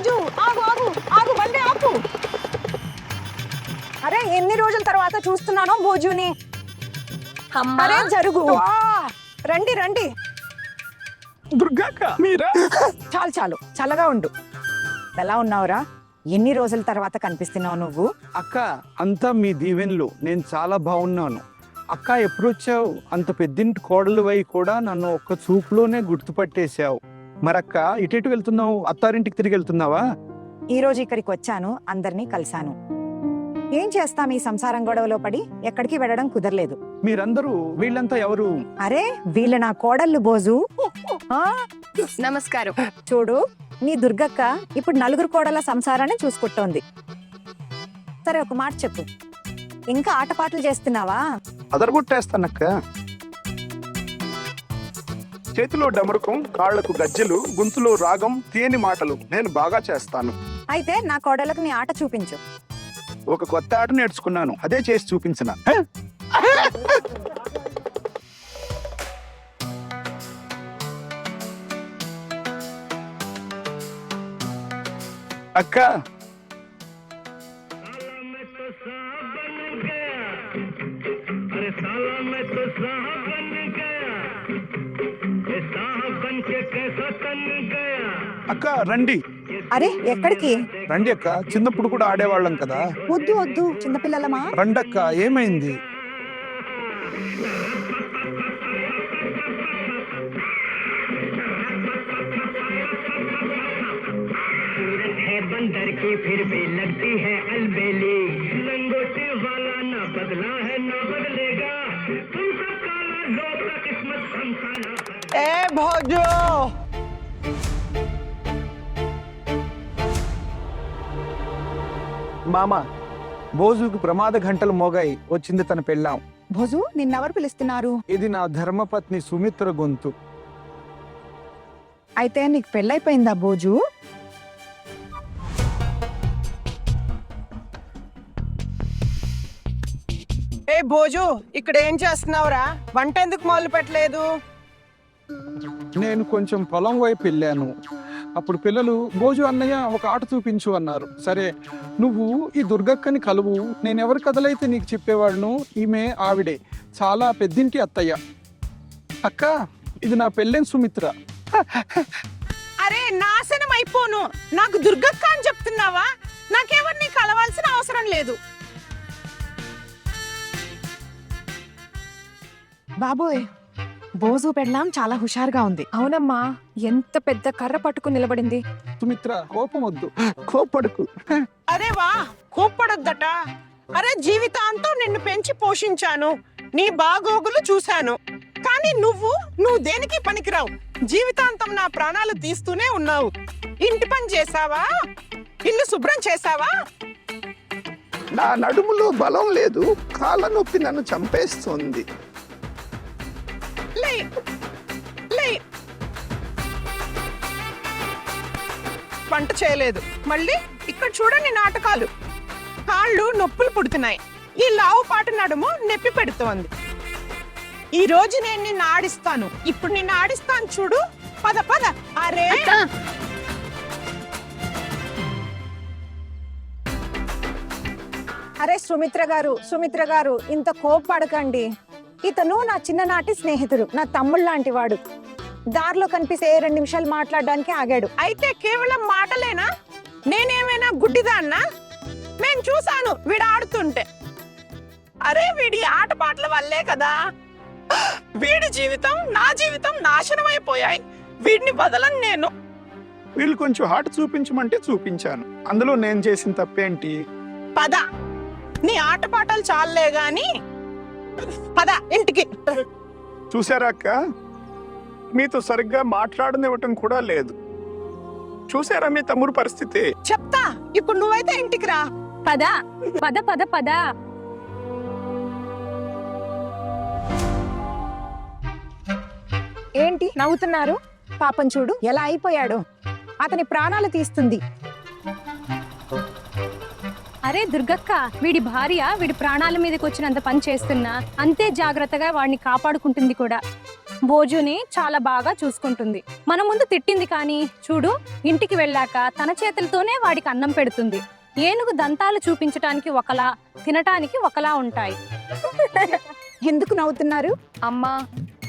భోజు ఆగు ఆగు ఆగు, బండి ఆపు. అరే ఎన్ని రోజుల తర్వాత చూస్తున్నానో భోజుని. అరే జరుగు, రండి రండి. దుర్గాక మీరా? చాలు చాలు, చల్లగా ఉండు. ఎలా ఉన్నావురా? ఎన్ని రోజుల తర్వాత కనిపిస్తున్నావు నువ్వు? అక్క అంతా మీ దీవెనలు. నేను చాలా బాగున్నాను. అక్క ఎప్పుడు వచ్చావు? అంత పెద్దింటి కోడలు వై కూడా నన్ను ఒక్క చూపులోనే గుర్తుపట్టేశావు. మరక్క ఇటెటు వెళ్తున్నావు? అత్తారింటికి తిరిగి వెళ్తున్నావా? ఈ రోజు ఇక్కడికి వచ్చాను, అందరినీ కలిశాను. ఏం చేస్తాం, ఈ సంసారం గొడవలో పడి ఎక్కడికి వెళ్ళడం కుదరలేదు. మీరందరూ వీళ్ళంతా ఎవరు? అరే వీళ్ళ నా కోడళ్ళు భోజు. నమస్కారం. చూడు, నీ దుర్గక్క ఇప్పుడు నలుగురు కోడల సంసారాన్ని చూసుకుంటోంది. సరే ఒక మాట చెప్పు, ఇంకా ఆటపాటలు చేస్తున్నావా? అదరగొట్టేస్తానక్క. చేతిలో డమరుకం, కాళ్లకు గజ్జెలు, గొంతులో రాగం, తేని మాటలు నేను బాగా చేస్తాను. అయితే నా కోడలకు నీ ఆట చూపించు. ఒక కొత్త ఆట నేర్చుకున్నాను, అదే చేసి చూపించిన. అక్క అక్క రండి అరే ఎక్కడికి? రండి అక్క, చిన్నప్పుడు కూడా ఆడేవాళ్ళం కదా. వద్దు వద్దు, చిన్నపిల్లలమా? రండక్క, ఏమైంది? बंदर की फिर भी लगती है अलबेली, लंगोटी वाला ना बदला है ना बदलेगा, तुम सब काला लोग का किस्मत समझाना। ఏ భోజు, మామ, భోజుకు ప్రమాద గంటలు మోగాయి. వచ్చింది తన పెళ్ళాం. భోజు నిన్నెవరు పిలుస్తున్నారు? ఇది నా ధర్మపత్ని సుమిత్ర గొంతు. అయితే నీకు పెళ్ళైపోయిందా భోజు? ఏ భోజు, ఇక్కడ ఏం చేస్తున్నావురా? వంట ఎందుకు మొదలు పెట్టలేదు? నేను కొంచెం పొలం వైపు వెళ్ళాను. అప్పుడు పిల్లలు భోజు అన్నయ్య ఒక ఆట చూపించు అన్నారు. సరే నువ్వు ఈ దుర్గక్కని కలువు, నేనెవరి కథలైతే నీకు చెప్పేవాడును. ఈమె ఆవిడే, చాలా పెద్దింటి అత్తయ్య. అక్క ఇది నా పెళ్ళైన సుమిత్ర. అరే నాశనం అయిపోను, నాకు దుర్గక్క అని చెప్తున్నావా? నాకెవరిని కలవాల్సిన అవసరం లేదు. బాబోయ్, భోజు పెళ్ళాం చాలా హుషారుగా ఉంది. అవునమ్మా, ఎంత పెద్ద కర్ర పట్టుకుని నిలబడింది. సుమిత్ర కోపం వద్దు, కోపడుకు. అరే వా, కోప్పడొద్దట. అరే జీవితాంతం నిన్ను పెంచి పోషించాను, నీ బాగోగులు చూశాను. కానీ నువ్వు దేనికి పనికిరావు. జీవితాంతం నా ప్రాణాలు తీస్తూనే ఉన్నావు. ఇంటి పని చేసావా? ఇల్లు శుభ్రం చేసావా? నా నడుములో బలం లేదు, కాళ్ళ నొప్పి నన్ను చంపేస్తుంది. లే లే, వంట చేయలేదు. మళ్ళీ ఇక్కడ చూడండి నాటకాలు. కాళ్ళు నొప్పులు పుడుతున్నాయి, ఈ లావు పాటు నడుము నొప్పి పెడుతోంది. ఈ రోజు నేను నిన్ను ఆడిస్తాను. ఇప్పుడు నిన్ను ఆడిస్తాను చూడు. పద పద. అరే అరే సుమిత్ర గారు ఇంత కోప్పడకండి. ఇతను నా చిన్ననాటి స్నేహితుడు, నా తమ్ముడు లాంటి వాడు. దారిలో కనిపిస్తే 2 నిమిషాలు మాట్లాడడానికి ఆగాడు. అయితే కేవలం మాటలేనా? నేనేమైనా గుడ్డిదాన్నా? నేను చూశాను వీడు ఆడుతుంటే. అరే వీడి ఆటపాటల వల్లే కదా వీడి జీవితం, నా జీవితం నాశనం అయిపోయాయి. వీడిని వదలను నేను. వీళ్ళు కొంచెం హాట్ చూపించమంటే చూపించాను, అందులో నేను చేసిన తప్పేంటి? పద, నీ ఆటపాటలు చాలే గాని పద ఇంటికి. చూసారా అక్క, మీతో సరిగ్గా మాట్లాడనివ్వటం కూడా లేదు. చూసారా మీ తమ్ముడు పరిస్థితి? చెప్తా, ఇప్పుడు నువ్వైతే ఇంటికి రా. పద పద పద పద. ఏంటి నవ్వుతున్నారు? పాపం చూడు ఎలా అయిపోయాడు. అతని ప్రాణాలు తీస్తుంది. అరే దుర్గక్క, వీడి భార్య వీడి ప్రాణాల మీదకి వచ్చినంత పని చేస్తున్నా అంతే జాగ్రత్తగా వాడిని కాపాడుకుంటుంది కూడా. భోజుని చాలా బాగా చూసుకుంటుంది. మన ముందు తిట్టింది కానీ చూడు, ఇంటికి వెళ్ళాక తన చేతులతోనే వాడికి అన్నం పెడుతుంది. ఏనుగు దంతాలు చూపించటానికి ఒకలా, తినటానికి ఒకలా ఉంటాయి. ఎందుకు నవ్వుతున్నారు? అమ్మా,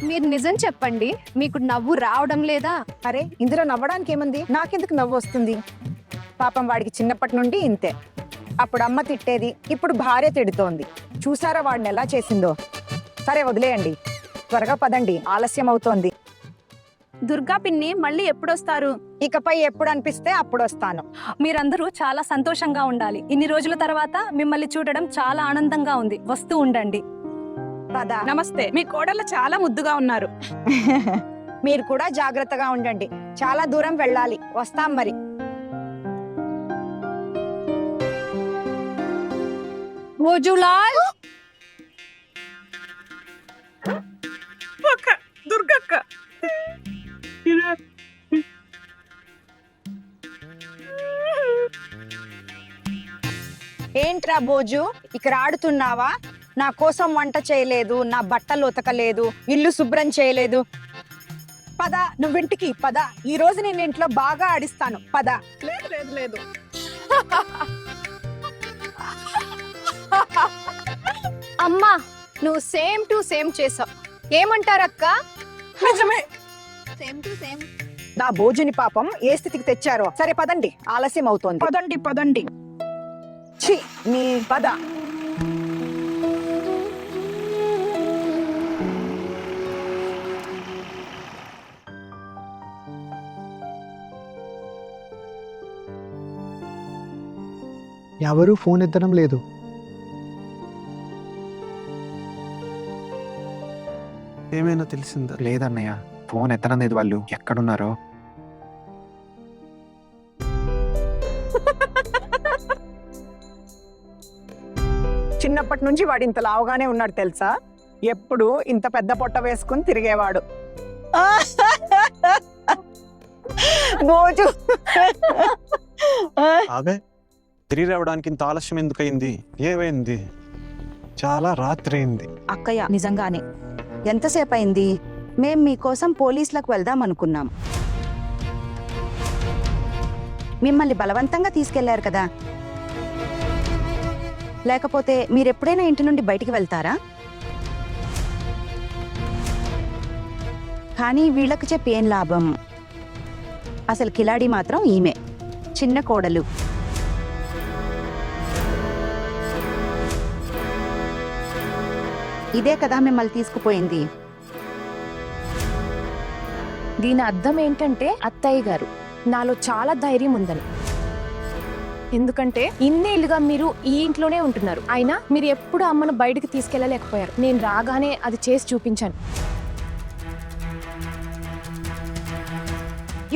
మీరు నిజం చెప్పండి, మీకు నవ్వు రావడం లేదా? అరే ఇందులో నవ్వడానికి ఏముంది? నాకెందుకు నవ్వు వస్తుంది? పాపం వాడికి చిన్నప్పటి నుండి ఇంతే. అప్పుడు అమ్మ తిట్టేది, ఇప్పుడు భార్య తిడుతోంది. చూసారా వాడిని ఎలా చేసిందో? సరే వదిలేయండి, త్వరగా పదండి, ఆలస్యం అవుతోంది. దుర్గా పిన్ని మళ్ళీ ఎప్పుడొస్తారు? ఇకపై ఎప్పుడు అనిపిస్తే అప్పుడు వస్తాను. మీరందరూ చాలా సంతోషంగా ఉండాలి. ఇన్ని రోజుల తర్వాత మిమ్మల్ని చూడడం చాలా ఆనందంగా ఉంది. వస్తూ ఉండండి. పద. నమస్తే, మీ కోడళ్ళు చాలా ముద్దుగా ఉన్నారు. మీరు కూడా జాగ్రత్తగా ఉండండి, చాలా దూరం వెళ్ళాలి. వస్తాం మరి. భోజులాల్, అక్క, దుర్గక్క. ఏంట్రా భోజు, ఇక్కడ ఆడుతున్నావా? నా కోసం వంట చేయలేదు, నా బట్టలు ఉతకలేదు, ఇల్లు శుభ్రం చేయలేదు. పద, నువ్వింటికి పద. ఈ రోజు నేను ఇంట్లో బాగా ఆడిస్తాను. పద. లేదు లేదు లేదు. అమ్మా, నువ్వు సేమ్ టు సేమ్ చేసావు. ఏమంటారక్క? నిజమే. Same to same. నా భోజుని పాపం ఏ స్థితికి తెచ్చారో. సరే పదండి, ఆలస్యం అవుతోంది. పదండి పదండి. ఛీ, నీ పద. ఎవరూ ఫోన్ ఎత్తడం లేదు. ఏమైనా తెలిసిందా? లేదన్నయ్య, ఫోన్ ఎత్తనలేదు. వాళ్ళు ఎక్కడున్నారో. చిన్నప్పటి నుంచి వాడు ఇంత లావుగానే ఉన్నాడు తెలుసా? ఎప్పుడు ఇంత పెద్ద పొట్ట వేసుకుని తిరిగేవాడు. భోజు, అదే తిరిగి రావడానికి ఇంత ఆలస్యం ఎందుకయింది? ఏమైంది? చాలా రాత్రి అయింది. అక్కయ్య, నిజంగానే ఎంతసేపు అయింది? మేం మీకోసం పోలీసులకు వెళ్దాం అనుకున్నాం. మిమ్మల్ని బలవంతంగా తీసుకెళ్లారు కదా, లేకపోతే మీరెప్పుడైనా ఇంటి నుండి బయటికి వెళ్తారా? కానీ వీళ్ళకు చెప్పి ఏం లాభం? అసలు కిలాడి మాత్రం ఈమె, చిన్న కోడలు. ఇదే కదా మిమ్మల్ని తీసుకుపోయింది. దీని అర్థం ఏంటంటే అత్తయ్య గారు, నాలో చాలా ధైర్యం ఉందని. ఎందుకంటే ఇన్నేళ్ళుగా మీరు ఈ ఇంట్లోనే ఉంటున్నారు, అయినా మీరు ఎప్పుడు అమ్మను బయటికి తీసుకెళ్ళలేకపోయారు. నేను రాగానే అది చేసి చూపించాను.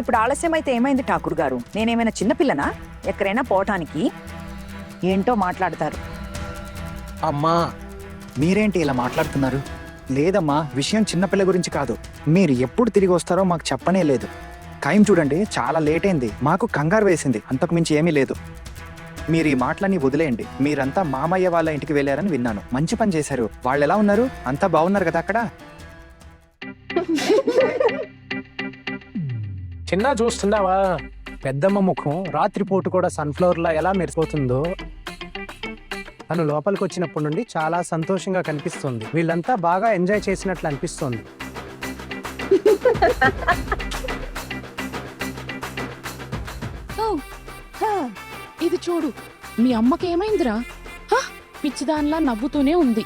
ఇప్పుడు ఆలస్యం అయితే ఏమైంది ఠాకూర్ గారు? నేనేమైనా చిన్నపిల్లనా ఎక్కడైనా పోవటానికి? ఏంటో మాట్లాడతారు. అమ్మా, మీరేంటి ఇలా మాట్లాడుతున్నారు? లేదమ్మా, విషయం చిన్నపిల్ల గురించి కాదు. మీరు ఎప్పుడు తిరిగి వస్తారో మాకు చెప్పనే లేదు. టైం చూడండి, చాలా లేట్ అయింది. మాకు కంగారు వేసింది, అంతకు మించి ఏమీ లేదు. మీరు ఈ మాటలన్నీ వదిలేయండి. మీరంతా మామయ్య వాళ్ళ ఇంటికి వెళ్ళారని విన్నాను. మంచి పని చేశారు. వాళ్ళు ఎలా ఉన్నారు? అంతా బాగున్నారు కదా అక్కడ? చిన్న చూస్తున్నావా? పెద్దమ్మ ముఖం రాత్రిపూట కూడా సన్ఫ్లవర్ లా ఎలా మెరిసిపోతుందో. తను లోపలికి వచ్చినప్పటి నుండి చాలా సంతోషంగా కనిపిస్తుంది. వీళ్ళంతా బాగా ఎంజాయ్ చేసినట్లు అనిపిస్తోంది. ఇది చూడు, మీ అమ్మకి ఏమైందిరా? పిచ్చిదానిలా నవ్వుతూనే ఉంది.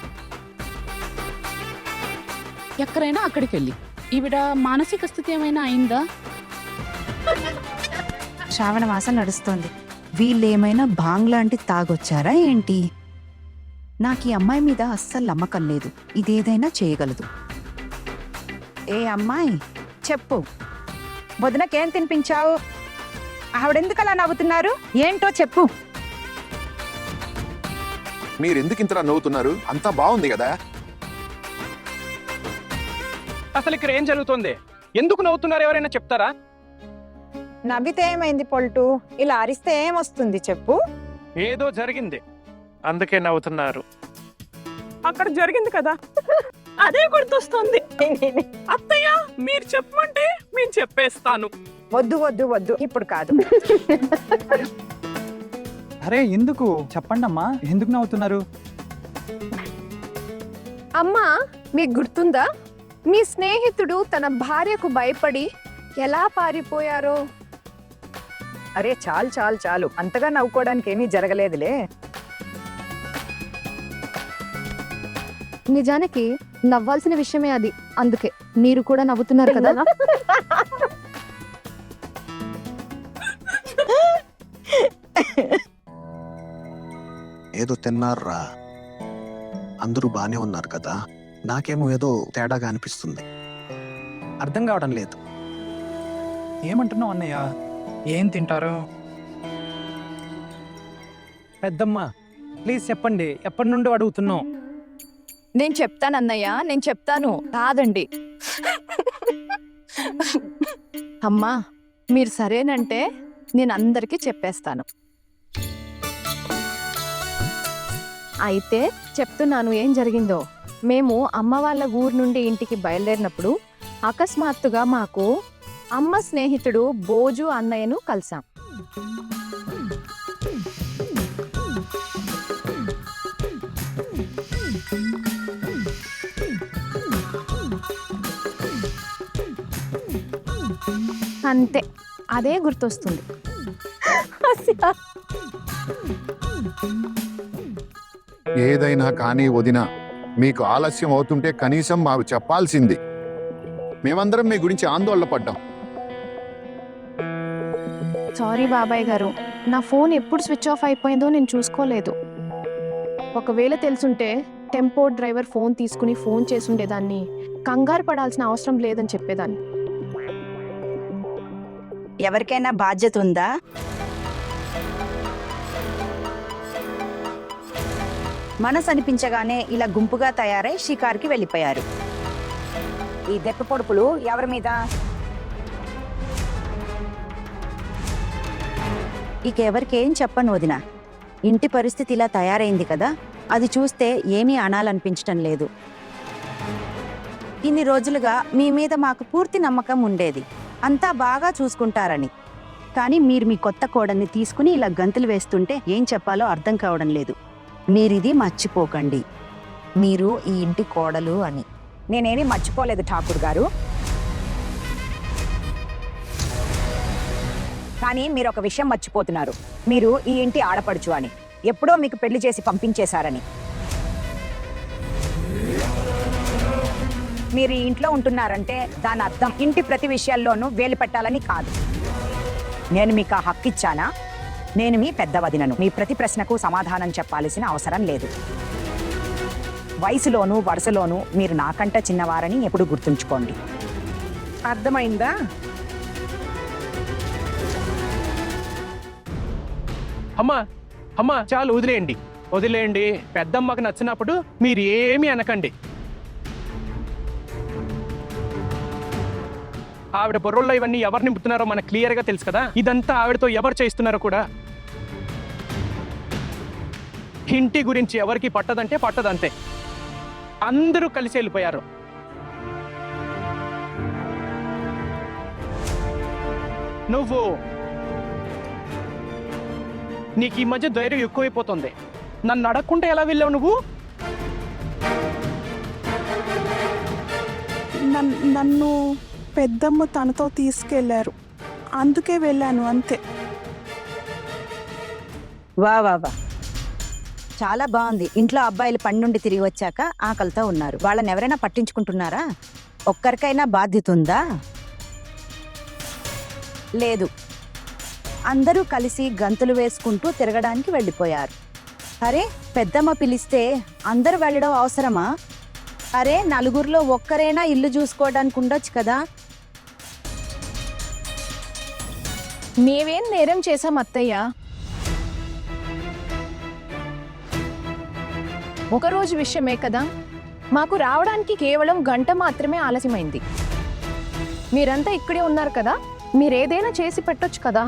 ఎక్కడైనా అక్కడికి వెళ్ళి. ఈవిడ మానసిక స్థితి ఏమైనా అయిందా? శ్రావణ మాసం నడుస్తోంది. వీళ్ళేమైనా బాంగ్ లాంటి తాగొచ్చారా ఏంటి? నాకు ఈ అమ్మాయి మీద అస్సలు నమ్మకం లేదు. ఇదేదైనా చేయగలదు. ఏ అమ్మాయి, చెప్పు, వదినకేం తినిపించావు? ఆవిడెందుకు అలా నవ్వుతున్నారు? ఏంటో చెప్పు. మీరెందుకు ఇంతలా నవ్వుతున్నారు? అంతా బాగుంది కదా. అసలు ఇక్కడ ఏం జరుగుతుంది? ఎందుకు నవ్వుతున్నారు? ఎవరైనా చెప్తారా? నవ్వితే ఏమైంది పొల్టు? ఇలా అరిస్తే ఏమొస్తుంది చెప్పు. ఏదో జరిగింది, అందుకే నవ్వుతున్నారు. అక్కడ జరిగింది కదా. అదే గుర్తొస్తుంది. అత్తయ్య మీరు చెప్పమంటే నేను చెప్పేస్తాను. వద్దు వద్దు వద్దు, ఇప్పుడు కాదు. అరే ఎందుకు చెప్పండి అమ్మా, ఎందుకు నవ్వుతున్నారు? అమ్మా, మీకు గుర్తుందా మీ స్నేహితుడు తన భార్యకు భయపడి ఎలా పారిపోయారో? అరే చాలు చాలు చాలు, అంతగా నవ్వుకోవడానికి ఏమీ జరగలేదులే. నిజానికి నవ్వాల్సిన విషయమే అది, అందుకే మీరు కూడా నవ్వుతున్నారు కదా. ఏదో తిన్నారా, అందరూ బానే ఉన్నారు కదా, నాకేమో ఏదో తేడాగా అనిపిస్తుంది. అర్థం కావడం లేదు. ఏమంటున్నావు అన్నయ్య? ఏం తింటారు? పెద్దమ్మ ప్లీజ్ చెప్పండి, ఎప్పటి నుండి అడుగుతున్నాం. నేను చెప్తాను అన్నయ్య, నేను చెప్తాను. కాదండి. అమ్మా, మీరు సరేనంటే నేను అందరికీ చెప్పేస్తాను. అయితే చెప్తున్నాను ఏం జరిగిందో. మేము అమ్మ వాళ్ళ ఊరు నుండి ఇంటికి బయలుదేరినప్పుడు అకస్మాత్తుగా మాకు అమ్మ స్నేహితుడు బోజు అన్నయ్యను కలిసాం. అంతే, అదే గుర్తొస్తుంది. ఏదైనా కానీ వదినా, మీకు ఆలస్యం అవుతుంటే కనీసం మాకు చెప్పాల్సింది. మేమందరం మీ గురించి ఆందోళన పడ్డాం. సారీ బాబాయ్ గారు, నా ఫోన్ ఎప్పుడు స్విచ్ ఆఫ్ అయిపోయిందో నేను చూసుకోలేదు. ఒకవేళ తెలుసుంటే టెంపో డ్రైవర్ ఫోన్ తీసుకుని ఫోన్ చేసుండేదాన్ని. కంగారు పడాల్సిన అవసరం లేదని చెప్పేదాన్ని. ఎవరికైనా బాధ్యత ఉందా? మనసు అనిపించగానే ఇలా గుంపుగా తయారై షికార్కి వెళ్ళిపోయారు. ఈ దెప్ప పొడుపులు ఎవరి మీద? ఇక ఎవరికేం చెప్పను వదినా. ఇంటి పరిస్థితి ఇలా తయారైంది కదా, అది చూస్తే ఏమీ అనాలనిపించటం లేదు. ఇన్ని రోజులుగా మీ మీద మాకు పూర్తి నమ్మకం ఉండేది, అంతా బాగా చూసుకుంటారని. కానీ మీరు మీ కొత్త కోడల్ని తీసుకుని ఇలా గంతులు వేస్తుంటే ఏం చెప్పాలో అర్థం కావడం లేదు. మీరిది మర్చిపోకండి, మీరు ఈ ఇంటి కోడలు అని. నేనేమీ మర్చిపోలేదు ఠాకూర్ గారు. కానీ మీరు ఒక విషయం మర్చిపోతున్నారు. మీరు ఈ ఇంటి ఆడపడుచు అని, ఎప్పుడో మీకు పెళ్లి చేసి పంపించేశారని. మీరు ఈ ఇంట్లో ఉంటున్నారంటే దాని అర్థం ఇంటి ప్రతి విషయాల్లోనూ వేలు పెట్టాలని కాదు. నేను మీకు ఆ హక్కు ఇచ్చానా? నేను మీ పెద్ద వదినను. మీ ప్రతి ప్రశ్నకు సమాధానం చెప్పాల్సిన అవసరం లేదు. వయసులోనూ వరుసలోనూ మీరు నాకంటే చిన్నవారని ఎప్పుడు గుర్తుంచుకోండి. అర్థమైందా? అమ్మా అమ్మా చాలు, వదిలేయండి వదిలేయండి. పెద్దమ్మకు నచ్చినప్పుడు మీరు ఏమీ అనకండి. ఆవిడ బుర్రల్లో ఇవన్నీ ఎవరు నింపుతున్నారో మనకు క్లియర్గా తెలుసు కదా. ఇదంతా ఆవిడతో ఎవరు చేస్తున్నారో కూడా. ఇంటి గురించి ఎవరికి పట్టదంటే పట్టదంతే. అందరూ కలిసి వెళ్ళిపోయారు. నీకు ఈ మధ్య ధైర్యం ఎక్కువైపోతుంది. నన్ను అడగకుండా ఎలా వెళ్ళావు నువ్వు? నన్ను పెద్దమ్మ తనతో తీసుకెళ్లారు, అందుకే వెళ్ళాను అంతే. వా వా వా, చాలా బాగుంది. ఇంట్లో అబ్బాయిలు పని నుండి తిరిగి వచ్చాక ఆకలితో ఉన్నారు. వాళ్ళని ఎవరైనా పట్టించుకుంటున్నారా? ఒక్కరికైనా బాధ్యత ఉందా? లేదు. అందరూ కలిసి గంతులు వేసుకుంటూ తిరగడానికి వెళ్ళిపోయారు. అరే, పెద్దమ్మ పిలిస్తే అందరూ వెళ్ళడం అవసరమా? అరే, నలుగురిలో ఒక్కరైనా ఇల్లు చూసుకోవడానికి ఉండొచ్చు కదా. మేమేం నేరం చేశాం అత్తయ్య? ఒకరోజు విషయమే కదా. మాకు రావడానికి కేవలం గంట మాత్రమే ఆలస్యమైంది. మీరంతా ఇక్కడే ఉన్నారు కదా, మీరేదైనా చేసి పెట్టొచ్చు కదా.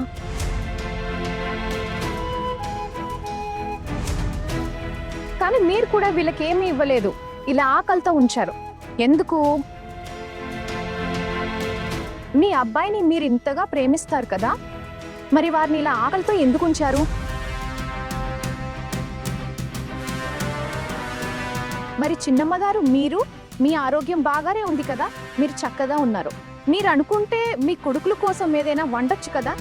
కానీ మీరు కూడా వీళ్ళకేమీ ఇవ్వలేదు, ఇలా ఆకలితో ఉంచారు. ఎందుకు? మీ అబ్బాయిని మీరు ఇంతగా ప్రేమిస్తారు కదా, మరి వారిని ఇలా ఆకలితో ఎందుకు ఉంచారు? మరి చిన్నమ్మగారు, మీరు మీ ఆరోగ్యం బాగానే ఉంది కదా, మీరు చక్కగా ఉన్నారు. మీరు అనుకుంటే మీ కొడుకుల కోసం ఏదైనా వండొచ్చు కదా,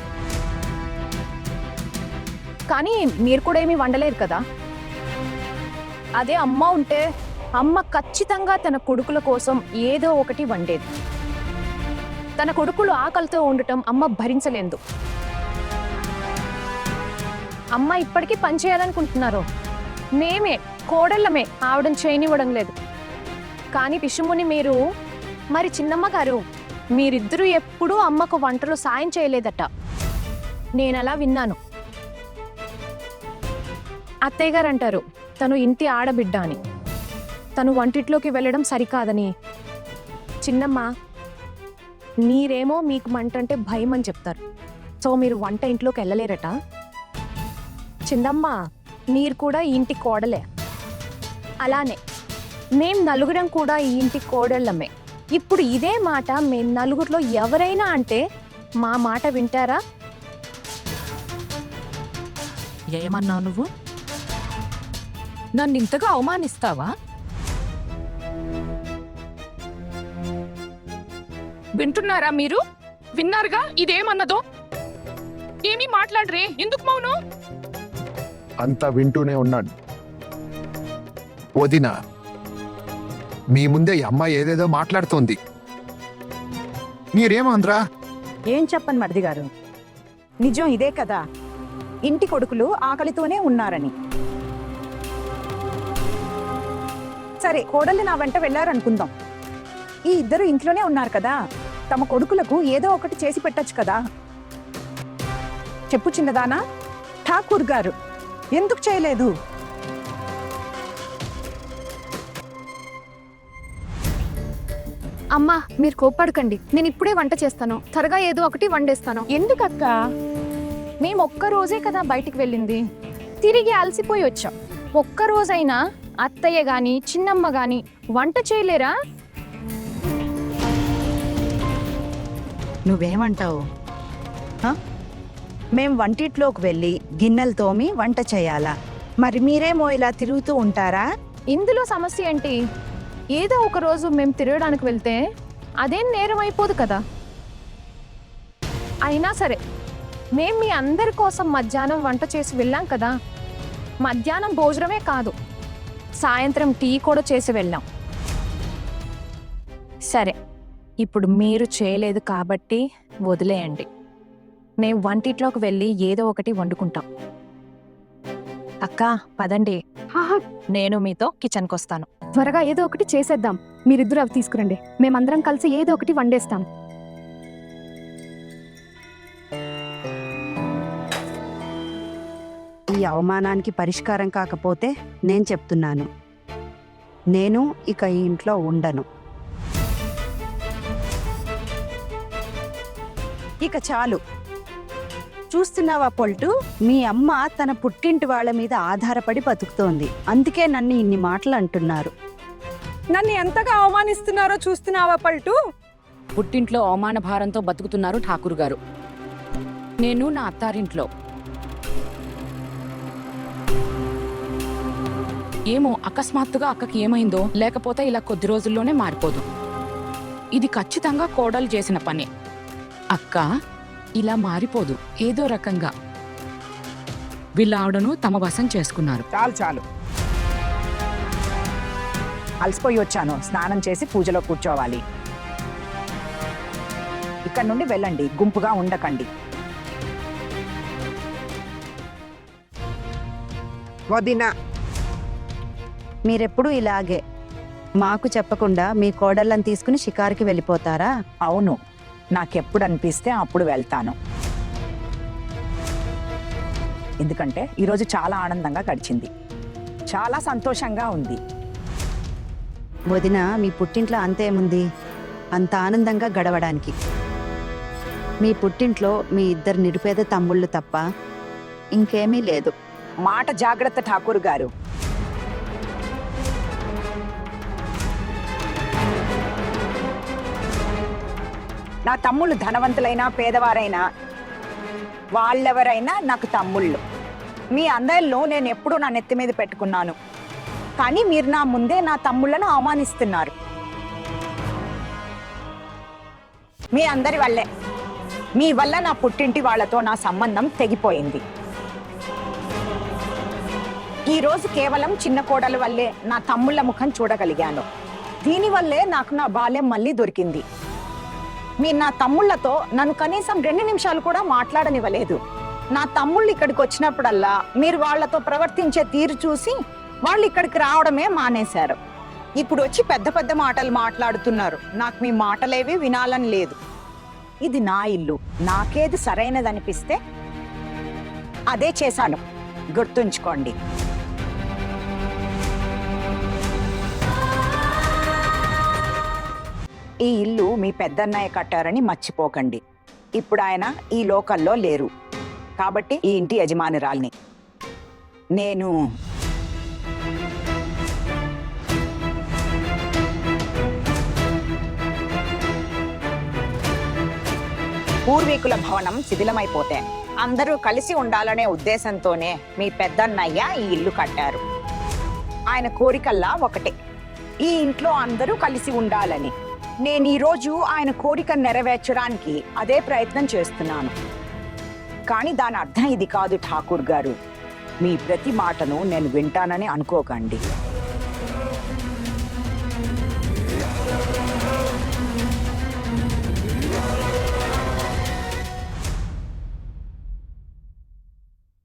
కానీ మీరు కూడా ఏమీ వండలేరు కదా. అదే అమ్మ ఉంటే అమ్మ ఖచ్చితంగా తన కొడుకుల కోసం ఏదో ఒకటి వండేది. తన కొడుకులు ఆకలితో ఉండటం అమ్మ భరించలేదు. అమ్మ ఇప్పటికీ పని చేయాలనుకుంటున్నారు. మేమే కోడళ్ళమే ఆవిడని చేయనివ్వడం లేదు. కానీ పిషుముని మీరు, మరి చిన్నమ్మ గారు, మీరిద్దరూ ఎప్పుడూ అమ్మకు వంటలు సాయం చేయలేదట. నేను అలా విన్నాను. అత్తయ్య గారు అంటారు తను ఇంటి ఆడబిడ్డ అని, తను వంటిట్లోకి వెళ్ళడం సరికాదని. చిన్నమ్మ, మీరేమో మీకు మంట అంటే భయం అని చెప్తారు, సో మీరు వంట ఇంట్లోకి వెళ్ళలేరట. చిన్నమ్మ, మీరు కూడా ఈ ఇంటి కోడలే. అలానే మేం నలుగురం కూడా ఈ ఇంటి కోడళ్ళమే. ఇప్పుడు ఇదే మాట మేం నలుగురిలో ఎవరైనా అంటే మా మాట వింటారా? ఏమన్నావు నువ్వు? నన్ను ఇంతగా అవమానిస్తావా? వింటున్నారా మీరు? విన్నారుగా ఇదేమన్నదో? ఏమీ మాట్లాడరే, ఎందుకు మౌనం? అంతా వింటూనే ఉన్నాడు. వదిన, మీ ముందే ఈ అమ్మాయి ఏదేదో మాట్లాడుతోంది. మీరేమంద్రా? ఏం చెప్పను మరిది గారు, నిజం ఇదే కదా, ఇంటి కొడుకులు ఆకలితోనే ఉన్నారని. సరే, కోడళ్ళు నా వెంట వెళ్ళారనుకుందాం. ఈ ఇద్దరు ఇంట్లోనే ఉన్నారు కదా, తమ కొడుకులకు ఏదో ఒకటి చేసి పెట్టచ్చు కదా. చెప్పు చిన్నదానా, ఠాకూర్ గారు ఎందుకు చేయలేదు? అమ్మా, మీరు కోప్పడకండి. నేను ఇప్పుడే వంట చేస్తాను, త్వరగా ఏదో ఒకటి వండేస్తాను. ఎందుకక్క? మేము ఒక్క రోజే కదా బయటికి వెళ్ళింది, తిరిగి అలసిపోయి వచ్చాం. ఒక్క రోజైనా అత్తయ్య గాని చిన్నమ్మ గాని వంట చేయలేరా? నువ్వేమంటావు? మేం వంటిట్లోకి వెళ్ళి గిన్నెలు తోమి వంట చేయాలా? మరి మీరేమో ఇలా తిరుగుతూ ఉంటారా? ఇందులో సమస్య ఏంటి? ఏదో ఒక రోజు మేము తిరగడానికి వెళ్తే అదేం నేరం అయిపోదు కదా. అయినా సరే, మేం మీ అందరి కోసం మధ్యాహ్నం వంట చేసి వెళ్ళాం కదా. మధ్యాహ్నం భోజనమే కాదు, సాయంత్రం టీ కూడా చేసి వెళ్ళాం. సరే, ఇప్పుడు మీరు చేయలేదు కాబట్టి వదిలేయండి. మేము వంటిట్లోకి వెళ్ళి ఏదో ఒకటి వండుకుంటాం. అక్క, పదండి, నేను మీతో కిచెన్కి వస్తాను. త్వరగా ఏదో ఒకటి చేసేద్దాం. మీరిద్దరు అవి తీసుకురండి, మేమందరం కలిసి ఏదో ఒకటి వండేస్తాం. ఈ అవమానానికి పరిష్కారం కాకపోతే నేను చెప్తున్నాను, నేను ఇక ఈ ఇంట్లో ఉండను. ఇక చాలు. చూస్తున్నావా పొల్టు, మీ అమ్మ తన పుట్టింటి వాళ్ళ మీద ఆధారపడి బతుకుతోంది. అందుకే నన్ను ఇన్ని మాటలు అంటున్నారు. నన్ను ఎంతగా అవమానిస్తున్నారో చూస్తున్నావా పల్టు? పుట్టింట్లో అవమాన భారంతో బతుకుతున్నారు ఠాకూర్ గారు. నేను నా అత్తారింట్లో. ఏమో అకస్మాత్తుగా అక్కకి ఏమైందో, లేకపోతే ఇలా కొద్ది రోజుల్లోనే మారిపోదు. ఇది ఖచ్చితంగా కోడలు చేసిన పని. అక్క ఇలా మారిపోదు. ఏదో రకంగా వీళ్ళ ఆవిడను తమ వశం చేసుకున్నారు. చాలు చాలు, అలసిపోయి వచ్చాను. స్నానం చేసి పూజలో కూర్చోవాలి. ఇక్కడ నుండి వెళ్ళండి, గుంపుగా ఉండకండి. వదినా, మీరెప్పుడు ఇలాగే మాకు చెప్పకుండా మీ కోడళ్ళని తీసుకుని షికారుకి వెళ్ళిపోతారా? అవును, నాకెప్పుడు అనిపిస్తే అప్పుడు వెళ్తాను. ఎందుకంటే ఈరోజు చాలా ఆనందంగా గడిచింది, చాలా సంతోషంగా ఉంది. వదిన, మీ పుట్టింట్లో అంతేముంది అంత ఆనందంగా గడవడానికి? మీ పుట్టింట్లో మీ ఇద్దరు నిరుపేద తమ్ముళ్ళు తప్ప ఇంకేమీ లేదు. మాట జాగ్రత్త ఠాకూర్ గారు. నా తమ్ముళ్ళు ధనవంతులైనా పేదవారైనా వాళ్ళెవరైనా నాకు తమ్ముళ్ళు. మీ అందరిలో నేను ఎప్పుడూ నా నెత్తి మీద పెట్టుకున్నాను, కానీ మీరు నా ముందే నా తమ్ముళ్ళను అవమానిస్తున్నారు. మీ అందరి వల్లే, మీ వల్ల నా పుట్టింటి వాళ్ళతో నా సంబంధం తెగిపోయింది. ఈ రోజు కేవలం చిన్న కోడల వల్లే నా తమ్ముళ్ళ ముఖం చూడగలిగాను. దీనివల్లే నాకు నా బాల్యం మళ్ళీ దొరికింది. మీరు నా తమ్ముళ్లతో నన్ను కనీసం 2 నిమిషాలు కూడా మాట్లాడనివ్వలేదు. నా తమ్ముళ్ళు ఇక్కడికి వచ్చినప్పుడల్లా మీరు వాళ్లతో ప్రవర్తించే తీరు చూసి వాళ్ళు ఇక్కడికి రావడమే మానేశారు. ఇప్పుడు వచ్చి పెద్ద పెద్ద మాటలు మాట్లాడుతున్నారు. నాకు మీ మాటలేవి వినాలని లేదు. ఇది నా ఇల్లు, నాకేది సరైనదనిపిస్తే అదే చేశాను, గుర్తుంచుకోండి. ఈ ఇల్లు మీ పెద్దన్నయ్య కట్టారని మర్చిపోకండి. ఇప్పుడు ఆయన ఈ లోకల్లో లేరు, కాబట్టి ఈ ఇంటి యజమానురాల్ని నేను. పూర్వీకుల భవనం శిథిలమైపోతే అందరూ కలిసి ఉండాలనే ఉద్దేశంతోనే మీ పెద్దన్నయ్య ఈ ఇల్లు కట్టారు. ఆయన కోరికల్లా ఒకటే, ఈ ఇంట్లో అందరూ కలిసి ఉండాలని. నేను ఈరోజు ఆయన కోరిక నెరవేర్చడానికి అదే ప్రయత్నం చేస్తున్నాను. కానీ దాని అర్థం ఇది కాదు ఠాకూర్ గారు. మీ ప్రతి మాటను నేను వింటానని అనుకోకండి.